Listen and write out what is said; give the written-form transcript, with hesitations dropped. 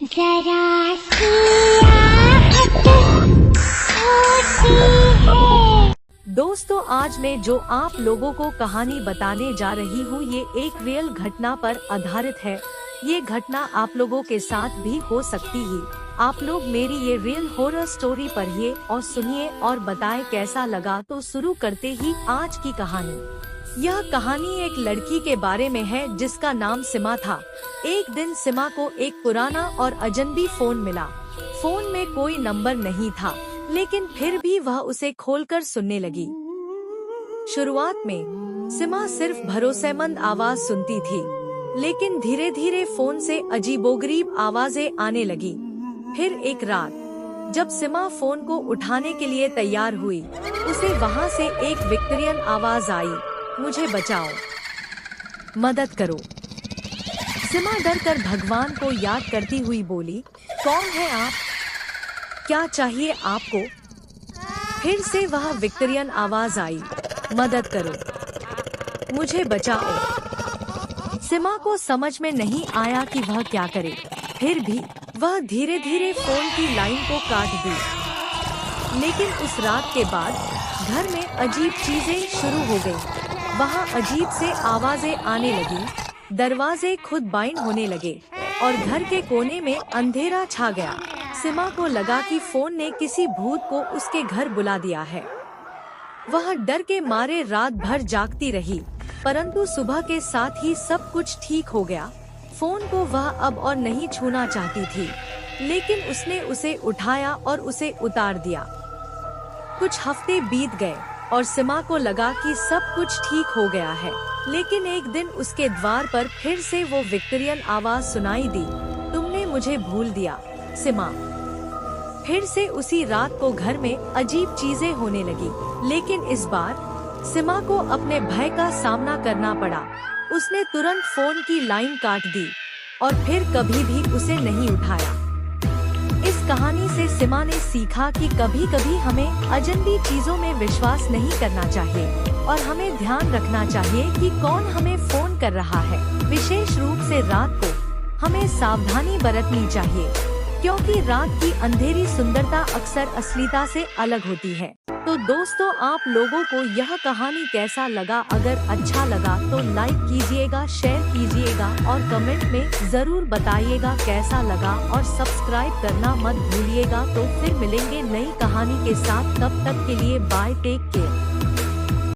जरा दोस्तों, आज मैं जो आप लोगों को कहानी बताने जा रही हूँ ये एक रियल घटना पर आधारित है। ये घटना आप लोगों के साथ भी हो सकती है। आप लोग मेरी ये रियल हॉरर स्टोरी पढ़िए और सुनिए और बताएं कैसा लगा। तो शुरू करते ही आज की कहानी। यह कहानी एक लड़की के बारे में है जिसका नाम सिमा था। एक दिन सिमा को एक पुराना और अजनबी फोन मिला। फोन में कोई नंबर नहीं था, लेकिन फिर भी वह उसे खोलकर सुनने लगी। शुरुआत में सिमा सिर्फ भरोसेमंद आवाज सुनती थी, लेकिन धीरे धीरे फोन से अजीबोगरीब आवाजें आने लगी। फिर एक रात जब सिमा फोन को उठाने के लिए तैयार हुई, उसे वहां से एक विक्टोरियन आवाज आई, मुझे बचाओ, मदद करो। सिमा डर कर भगवान को याद करती हुई बोली, कौन है आप? क्या चाहिए आपको? फिर से वह विक्टोरियन आवाज आई, मदद करो, मुझे बचाओ। सिमा को समझ में नहीं आया कि वह क्या करे। फिर भी वह धीरे धीरे फोन की लाइन को काट दी। लेकिन उस रात के बाद घर में अजीब चीजें शुरू हो गयी। वहाँ अजीब से आवाजें आने लगी, दरवाजे खुद बाइंड होने लगे और घर के कोने में अंधेरा छा गया। सिमा को लगा कि फोन ने किसी भूत को उसके घर बुला दिया है। वह डर के मारे रात भर जागती रही, परंतु सुबह के साथ ही सब कुछ ठीक हो गया। फोन को वह अब और नहीं छूना चाहती थी, लेकिन उसने उसे उठाया और उसे उतार दिया। कुछ हफ्ते बीत गए और सिमा को लगा कि सब कुछ ठीक हो गया है। लेकिन एक दिन उसके द्वार पर फिर से वो विक्टोरियन आवाज सुनाई दी, तुमने मुझे भूल दिया सिमा। फिर से उसी रात को घर में अजीब चीजें होने लगी, लेकिन इस बार सिमा को अपने भय का सामना करना पड़ा। उसने तुरंत फोन की लाइन काट दी और फिर कभी भी उसे नहीं उठाया। इस कहानी से सिमा ने सीखा कि कभी कभी हमें अजनबी चीजों में विश्वास नहीं करना चाहिए और हमें ध्यान रखना चाहिए कि कौन हमें फोन कर रहा है। विशेष रूप से रात को हमें सावधानी बरतनी चाहिए, क्योंकि रात की अंधेरी सुंदरता अक्सर असलियता से अलग होती है। तो दोस्तों, आप लोगों को यह कहानी कैसा लगा? अगर अच्छा लगा तो लाइक कीजिएगा, शेयर कीजिएगा और कमेंट में जरूर बताइएगा कैसा लगा, और सब्सक्राइब करना मत भूलिएगा। तो फिर मिलेंगे नई कहानी के साथ, तब तक के लिए बाय, टेक केयर।